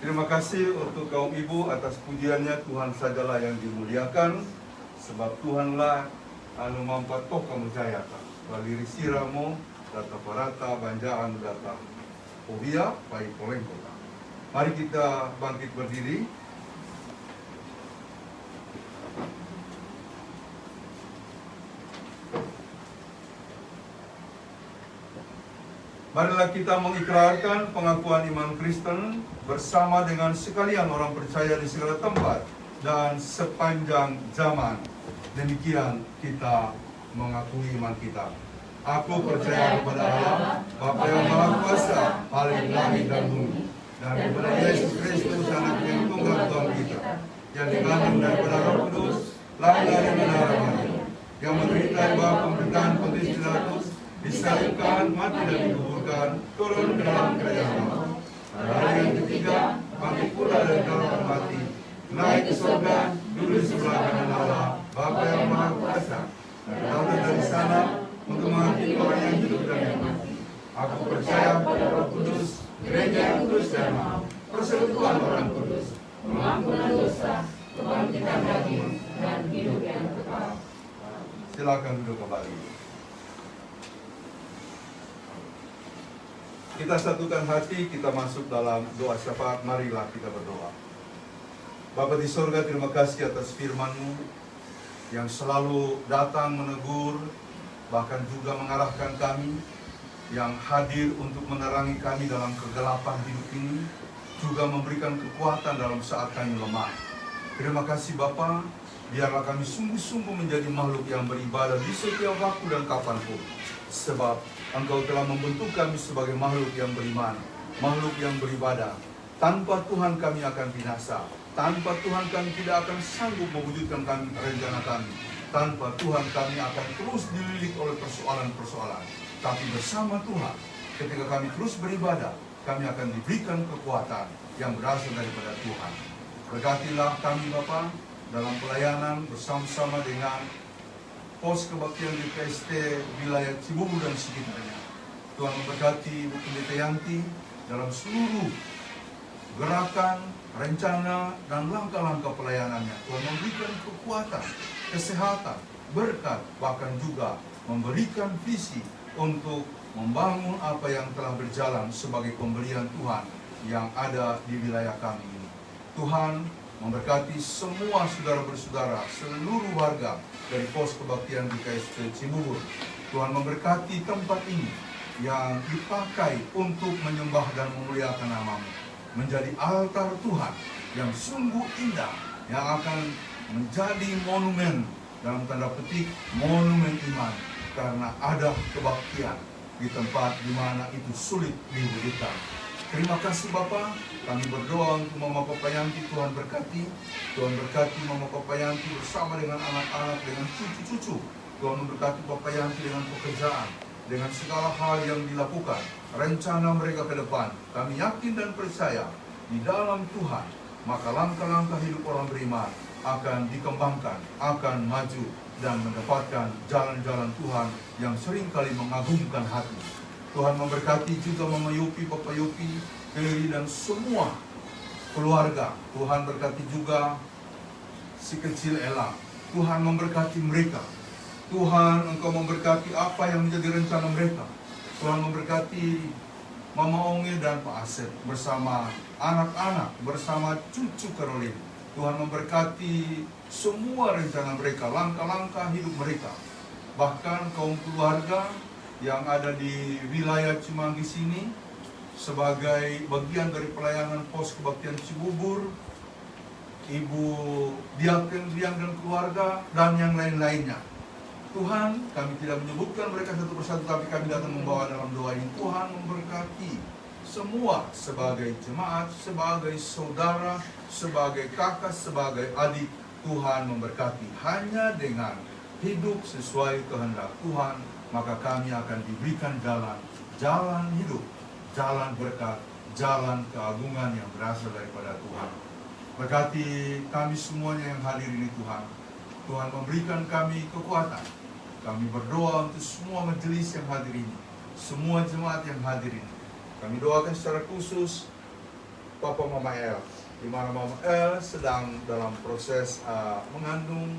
Terima kasih untuk kaum ibu atas pujiannya. Tuhan sajalah yang dimuliakan, sebab Tuhanlah anu mampatok kamu jaya. Baliri siramo data parata banjaan data ovia pai polengkota. Mari kita bangkit berdiri. Marilah kita mengikrarkan pengakuan iman Kristen bersama dengan sekalian orang percaya di segala tempat dan sepanjang zaman. Demikian kita mengakui iman kita. Aku percaya kepada Allah, Bapa yang Maha Kuasa, Paling langit dan bumi, dan kepada Yesus Kristus, Anak yang tunggal Tuhan kita, yang dikandung daripada Roh Kudus, lahir dari Maria, yang menderita di bawah pemerintahan Pontius Pilatus, disalibkan, mati dan dikuburkan, turun ke dalam kerajaan Allah. Pada hari yang ketiga, bangkit pula dari dalam mati, naik ke surga, duduk di sebelah kanan Allah, Bapa yang Maha Kuasa, dan datang dari sana untuk menghakimi orang pekerjaan kudus dan mau, persekutuan orang kudus, pengampunan dosa, kebangkitan daging, dan hidup yang kekal. Silakan duduk kembali. Kita satukan hati, kita masuk dalam doa syafaat. Marilah kita berdoa. Bapa di sorga, terima kasih atas firman-Mu yang selalu datang menegur, bahkan juga mengarahkan kami, yang hadir untuk menerangi kami dalam kegelapan hidup ini, juga memberikan kekuatan dalam saat kami lemah. Terima kasih Bapa, biarlah kami sungguh-sungguh menjadi makhluk yang beribadah di setiap waktu dan kapanpun. Sebab Engkau telah membentuk kami sebagai makhluk yang beriman, makhluk yang beribadah. Tanpa Tuhan kami akan binasa. Tanpa Tuhan kami tidak akan sanggup mewujudkan rencana kami. Tanpa Tuhan kami akan terus dililit oleh persoalan-persoalan. Tapi bersama Tuhan, ketika kami terus beribadah, kami akan diberikan kekuatan yang berasal daripada Tuhan. Berkatilah kami Bapa dalam pelayanan bersama-sama dengan pos kebaktian di PST wilayah Cibubur dan sekitarnya. Tuhan memberkati Bu Pendeta Yanti dalam seluruh gerakan, rencana, dan langkah-langkah pelayanannya. Tuhan memberikan kekuatan, kesehatan, berkat, bahkan juga memberikan visi untuk membangun apa yang telah berjalan sebagai pemberian Tuhan yang ada di wilayah kami ini. Tuhan memberkati semua saudara-bersaudara, seluruh warga dari pos kebaktian di KST Cibubur. Tuhan memberkati tempat ini yang dipakai untuk menyembah dan memuliakan nama-Mu, menjadi altar Tuhan yang sungguh indah, yang akan menjadi monumen, dalam tanda petik, monumen iman, karena ada kebaktian di tempat di mana itu sulit diwujudkan. Terima kasih Bapa, kami berdoa untuk Mama Papa Yanti, Tuhan berkati. Tuhan berkati Mama Papa Yanti bersama dengan anak-anak, dengan cucu-cucu. Tuhan memberkati Papa Yanti dengan pekerjaan, dengan segala hal yang dilakukan, rencana mereka ke depan. Kami yakin dan percaya di dalam Tuhan, maka langkah-langkah hidup orang beriman akan dikembangkan, akan maju, dan mendapatkan jalan-jalan Tuhan yang seringkali mengagumkan hati. Tuhan memberkati juga Mama Yupi, Papa Yupi, Kelly, dan semua keluarga. Tuhan berkati juga si kecil Ella. Tuhan memberkati mereka. Tuhan, Engkau memberkati apa yang menjadi rencana mereka. Tuhan memberkati Mama Onge dan Pak Asep bersama anak-anak, bersama cucu Caroline. Tuhan memberkati semua rencana mereka, langkah-langkah hidup mereka. Bahkan kaum keluarga yang ada di wilayah Cimanggis ini sebagai bagian dari pelayanan pos kebaktian Cibubur, Ibu Diaken Riang dan keluarga, dan yang lain-lainnya. Tuhan, kami tidak menyebutkan mereka satu persatu, tapi kami datang membawa dalam doa ini. Tuhan memberkati semua sebagai jemaat, sebagai saudara, sebagai kakak, sebagai adik. Tuhan memberkati hanya dengan hidup sesuai kehendak Tuhan, maka kami akan diberikan jalan hidup, jalan berkat, jalan keagungan yang berasal daripada Tuhan. Berkati kami semuanya yang hadir ini Tuhan. Tuhan memberikan kami kekuatan. Kami berdoa untuk semua majelis yang hadir ini, semua jemaat yang hadir ini. Kami doakan secara khusus Papa Mama El, di mana Mama El sedang dalam proses mengandung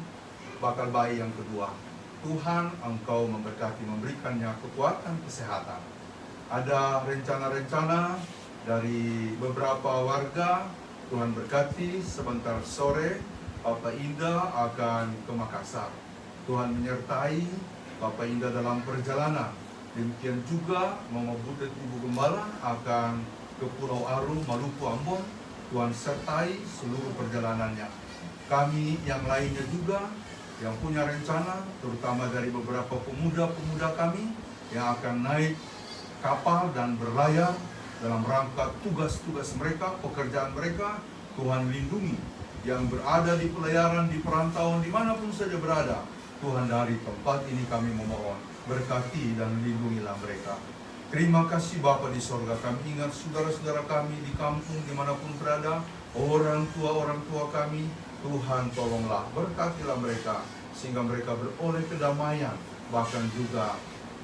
bakal bayi yang kedua. Tuhan, Engkau memberkati, memberikannya kekuatan kesehatan. Ada rencana-rencana dari beberapa warga. Tuhan berkati, sebentar sore Papa Indah akan ke Makassar. Tuhan menyertai Papa Indah dalam perjalanan. Demikian juga Mama Budet Ibu Gembala akan ke Pulau Aru, Maluku, Ambon. Tuhan sertai seluruh perjalanannya. Kami yang lainnya juga yang punya rencana, terutama dari beberapa pemuda-pemuda kami yang akan naik kapal dan berlayar dalam rangka tugas-tugas mereka, pekerjaan mereka. Tuhan lindungi yang berada di pelayaran, di perantauan, dimanapun saja berada. Tuhan, dari tempat ini kami memohon, berkati dan lindungilah mereka. Terima kasih Bapa di sorga. Kami ingat saudara-saudara kami di kampung dimanapun berada, orang tua kami. Tuhan tolonglah, berkatilah mereka, sehingga mereka beroleh kedamaian, bahkan juga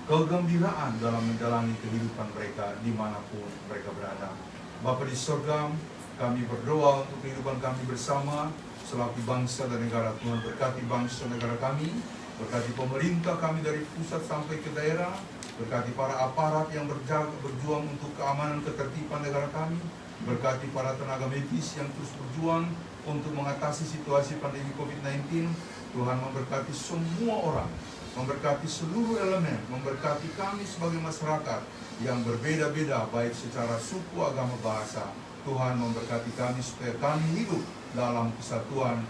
kegembiraan dalam menjalani kehidupan mereka dimanapun mereka berada. Bapa di surga, kami berdoa untuk kehidupan kami bersama selaku bangsa dan negara. Tuhan berkati bangsa dan negara kami, berkati pemerintah kami dari pusat sampai ke daerah, berkati para aparat yang berjuang untuk keamanan ketertiban negara kami, berkati para tenaga medis yang terus berjuang untuk mengatasi situasi pandemi COVID-19. Tuhan memberkati semua orang, memberkati seluruh elemen, memberkati kami sebagai masyarakat yang berbeda-beda baik secara suku, agama, bahasa. Tuhan memberkati kami supaya kami hidup dalam kesatuan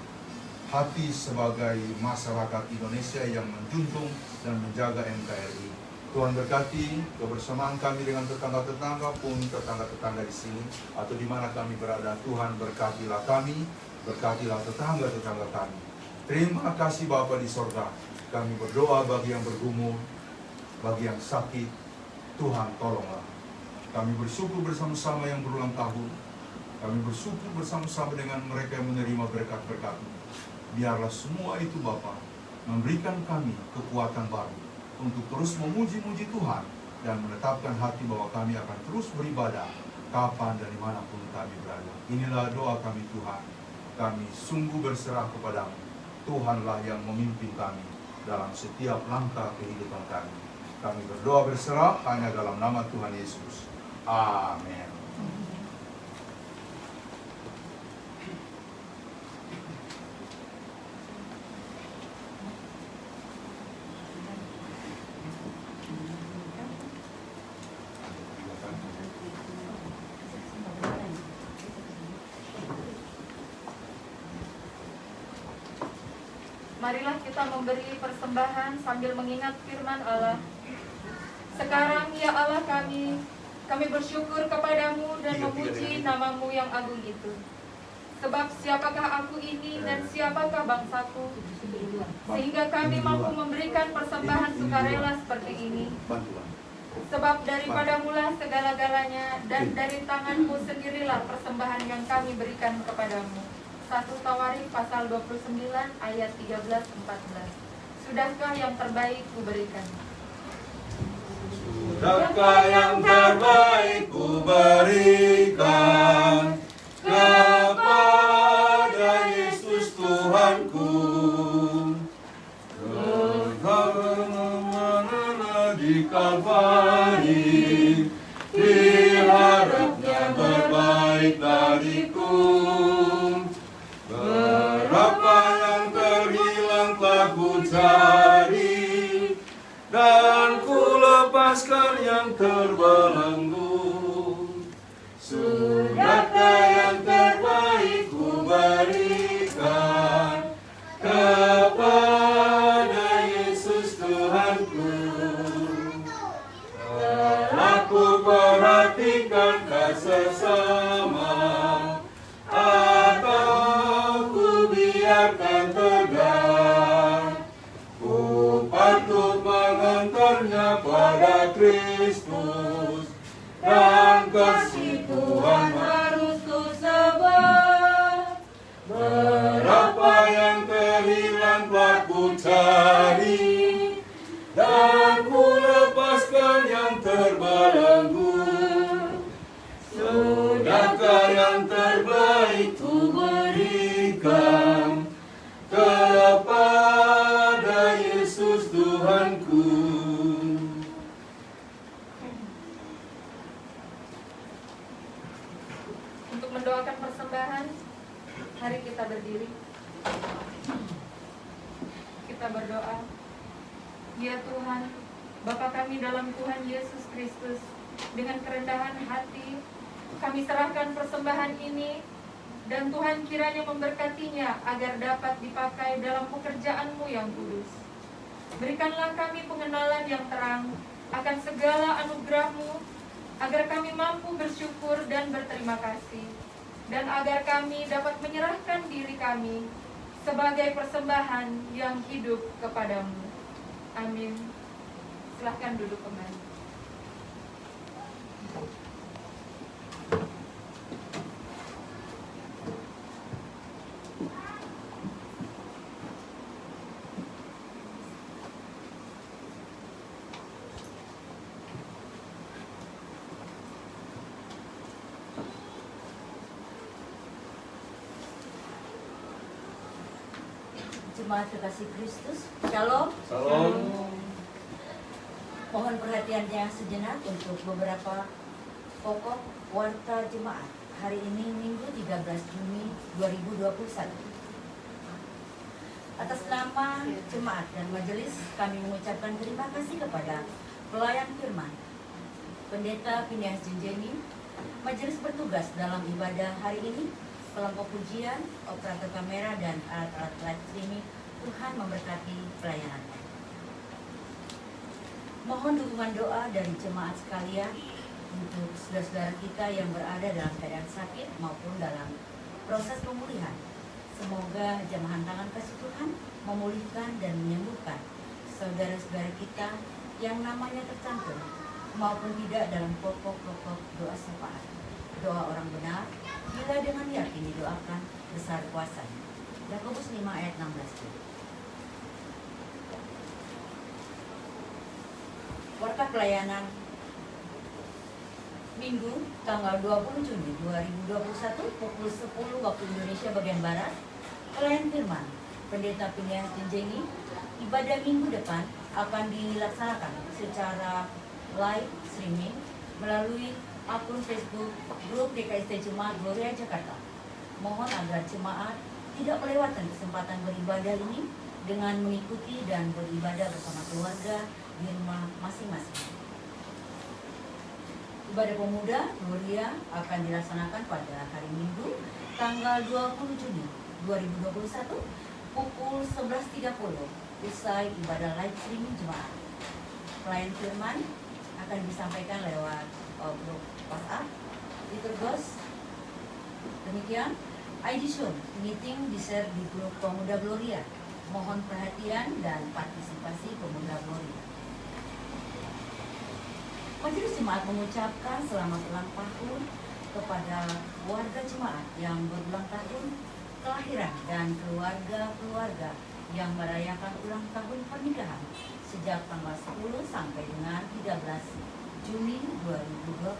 hati sebagai masyarakat Indonesia yang menjunjung dan menjaga NKRI. Tuhan berkati kebersamaan kami dengan tetangga-tetangga pun tetangga-tetangga di sini atau di mana kami berada. Tuhan berkatilah kami, berkatilah tetangga-tetangga kami. Terima kasih Bapa di sorga. Kami berdoa bagi yang bergumul, bagi yang sakit. Tuhan tolonglah. Kami bersyukur bersama-sama yang berulang tahun. Kami bersyukur bersama-sama dengan mereka yang menerima berkat-berkat-Mu. Biarlah semua itu Bapa memberikan kami kekuatan baru untuk terus memuji-muji Tuhan dan menetapkan hati bahwa kami akan terus beribadah kapan dan dimanapun kami berada. Inilah doa kami Tuhan. Kami sungguh berserah kepadamu. Tuhanlah yang memimpin kami dalam setiap langkah kehidupan kami. Kami berdoa berserah hanya dalam nama Tuhan Yesus. Amin. Marilah kita memberi persembahan sambil mengingat firman Allah. Sekarang ya Allah kami bersyukur kepadamu dan memuji namamu yang agung itu. Sebab siapakah aku ini dan siapakah bangsaku, sehingga kami mampu memberikan persembahan sukarela seperti ini. Sebab daripadamulah segala-galanya, dan dari tanganmu sendirilah persembahan yang kami berikan kepadamu. 1 Tawarikh pasal 29 ayat 13-14. Sudahkah yang terbaik kuberikan? Sudahkah yang terbaik kuberikan kepada Yesus Tuhanku? Di Kalvari, diharapnya berbaik dariku. Berapa yang terhilang telah ku cari, dan ku lepaskan yang terbelenggu. Sudahkah yang terbaik ku berikan kepada Yesus Tuhanku? Telah ku perhatikan sesama, atau ku biarkan tegar. Ku patut mengantarnya pada Kristus, dan kasih Tuhan harus ku sebar. Berapa yang terhilang telah ku cari, dan ku lepaskan yang terbelenggu. Sudahkah yang terbaik ku berikan kepada Yesus Tuhanku? Untuk mendoakan persembahan, mari kita berdiri. Kita berdoa. Ya Tuhan, Bapa kami dalam Tuhan Yesus Kristus, dengan kerendahan hati kami serahkan persembahan ini, dan Tuhan kiranya memberkatinya agar dapat dipakai dalam pekerjaan-Mu yang kudus. Berikanlah kami pengenalan yang terang akan segala anugerah-Mu, agar kami mampu bersyukur dan berterima kasih, dan agar kami dapat menyerahkan diri kami sebagai persembahan yang hidup kepadamu. Amin. Silahkan duduk kembali. Jemaat Kekasih Kristus, Shalom. Salam. Mohon perhatiannya sejenak untuk beberapa pokok warta jemaat hari ini Minggu 13 Juni 2021. Atas nama jemaat dan majelis kami mengucapkan terima kasih kepada pelayan firman Pendeta Phineas Junjeni, majelis bertugas dalam ibadah hari ini, kelompok pujian, operator kamera dan alat-alat live streaming. Tuhan memberkati pelayanannya. Mohon dukungan doa dari jemaat sekalian untuk saudara-saudara kita yang berada dalam keadaan sakit maupun dalam proses pemulihan. Semoga jamahan tangan kasih Tuhan memulihkan dan menyembuhkan saudara-saudara kita yang namanya tercantum maupun tidak dalam pokok-pokok doa syafaat. Doa orang benar bila dengan yakin didoakan besar kuasanya. Yakobus 5 ayat 16. Warta pelayanan Minggu tanggal 20 Juni 2021 pukul 10 waktu Indonesia bagian Barat. Pelayan firman Pendeta Phineas Junjeni, ibadah minggu depan akan dilaksanakan secara live streaming melalui akun Facebook grup DKST Jemaat Gloria Jakarta. Mohon agar jemaat tidak melewatkan kesempatan beribadah ini dengan mengikuti dan beribadah bersama keluarga di rumah masing-masing. Ibadah pemuda Gloria akan dilaksanakan pada hari Minggu tanggal 20 Juni 2021 pukul 11.30 usai ibadah live streaming jemaat. Pelayan firman akan disampaikan lewat grup WhatsApp Liturgos. Demikian ID Zoom meeting di-share di grup Pemuda Gloria. Mohon perhatian dan partisipasi Pemuda Gloria. Majelis Jemaat mengucapkan selamat ulang tahun kepada warga jemaat yang berulang tahun kelahiran dan keluarga-keluarga yang merayakan ulang tahun pernikahan sejak tanggal 10 sampai dengan 13 Juni 2021.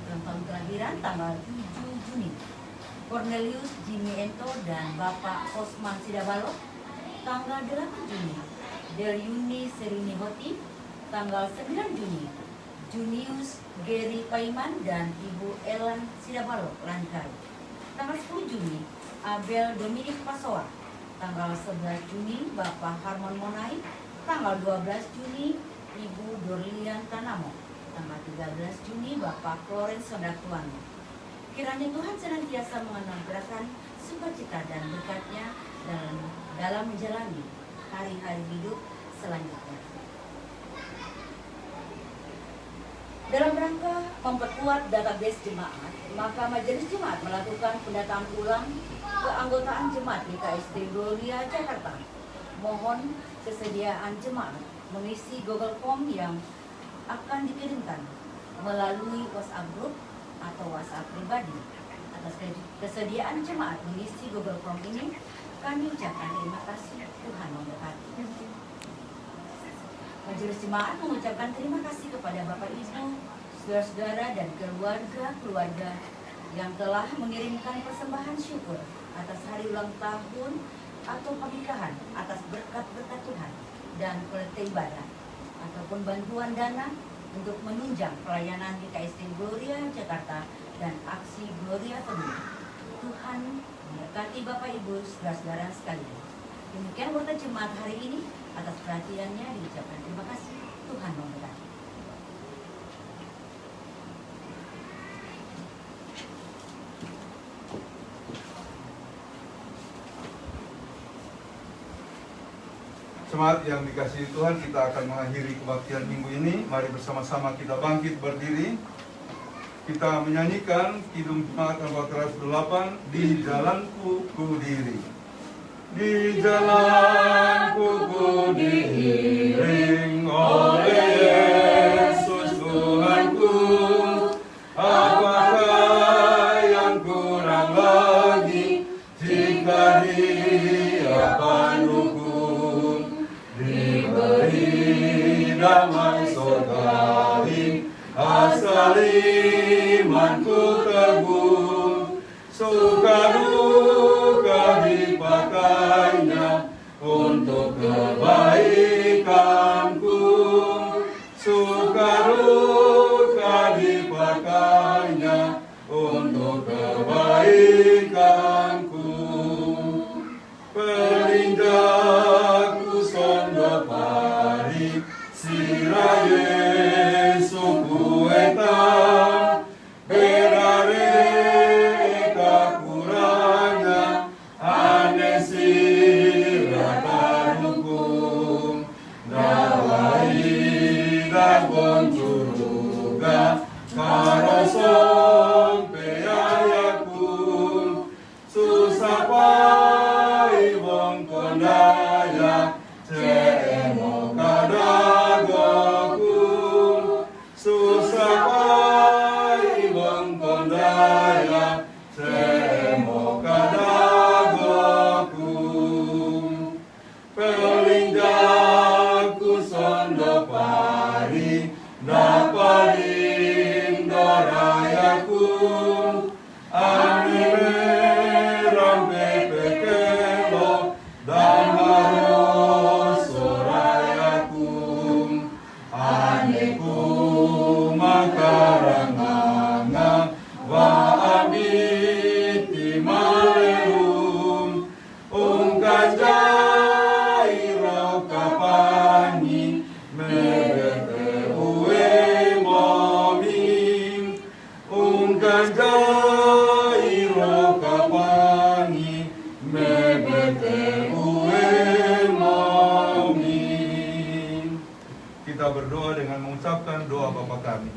Ulang tahun kelahiran tanggal 7 Juni Cornelius Jimmy Ento dan Bapak Osman Sidabalo. Tanggal 8 Juni Deliuni Serini Hoti. Tanggal 9 Juni Junius Gary Paiman dan Ibu Elan Sidabalo Lankai. Tanggal 10 Juni Abel Dominik Pasoa. Tanggal 11 Juni Bapak Harmon Monai. Tanggal 12 Juni Ibu Dorlian Tanamo. Tanggal 13 Juni Bapak Florence Sondatuano. Kiranya Tuhan senantiasa menganugerahkan sukacita dan berkat-Nya dalam menjalani hari-hari hidup selanjutnya. Dalam rangka memperkuat database jemaat, maka Majelis Jemaat melakukan pendataan ulang keanggotaan jemaat di KST Gloria Jakarta. Mohon kesediaan jemaat mengisi Google Form yang akan dikirimkan melalui WhatsApp group atau WhatsApp pribadi. Atas kesediaan jemaat mengisi Google Form ini, kami ucapkan terima kasih. Tuhan memberkati. Majelis Jemaat mengucapkan terima kasih kepada Bapak Ibu, saudara-saudara dan keluarga-keluarga yang telah mengirimkan persembahan syukur atas hari ulang tahun atau pernikahan, atas berkat-berkat Tuhan dan kolekte ibadah ataupun bantuan dana untuk menunjang pelayanan di KST Gloria Jakarta dan aksi Gloria Penuh. Tuhan memberkati Bapak Ibu, saudara-saudara sekalian. Demikian warta jemaat hari ini. Atas perhatiannya diucapkan terima kasih. Tuhan memberkati. Jemaat yang dikasihi Tuhan, kita akan mengakhiri kebaktian minggu ini. Mari bersama-sama kita bangkit berdiri. Kita menyanyikan Kidung Jemaat nomor 108, Di Jalanku Ku Diri. Di jalanku ku diiring oleh Yesus Tuhanku. Apakah yang kurang lagi jika Dia panuku? Diberi damai surgawi, asal imanku teguh. Suka duka dipakai Sorayakum, anime rampe pekelo, dan mario sorayakum, anekum makaranganga, wa abiti maleum, ungkajairo kapani, mebete uwe momim, ungkajairo kapani, mebete uwe momim. Kita berdoa dengan mengucapkan doa Bapa kami.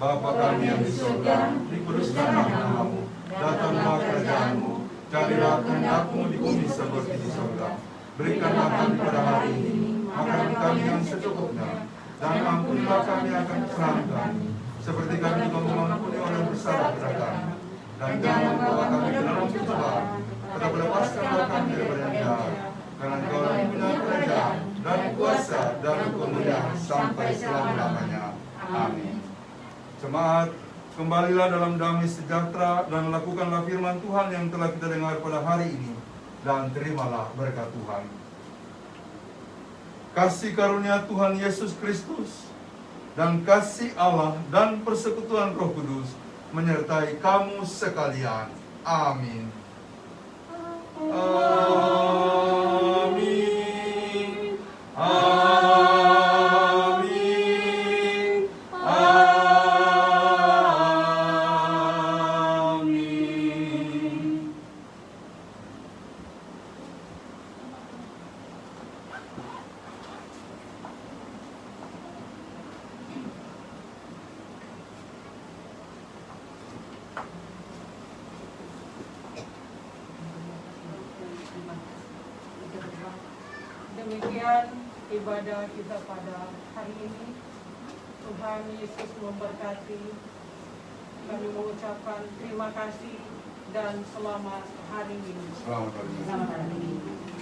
Bapa kami yang di surga, dikuduskan namamu, datanglah kerajaanmu, jadilah kehendak-Mu di bumi seperti di surga. Berikanlah kami pada hari ini makanan kami yang secukupnya, dan ampunilah kami akan kesalahan kami, seperti kami juga mengampuni orang yang bersalah kepada kami. Dan jangan membawa kami ke dalam pencobaan, tetapi lepaskanlah kami daripada yang jahat. Karena Engkau yang punya kerajaan dan kuasa dan kemuliaan sampai selama-lamanya. Amin. Jemaat, kembalilah dalam damai sejahtera dan lakukanlah firman Tuhan yang telah kita dengar pada hari ini, dan terimalah berkat Tuhan. Kasih karunia Tuhan Yesus Kristus dan kasih Allah dan persekutuan Roh Kudus menyertai kamu sekalian. Amin. Amin. Amin. Amin. Demikian ibadah kita pada hari ini. Tuhan Yesus memberkati. Kami mengucapkan terima kasih dan selamat hari Minggu. Selamat hari Minggu. Selamat hari Minggu.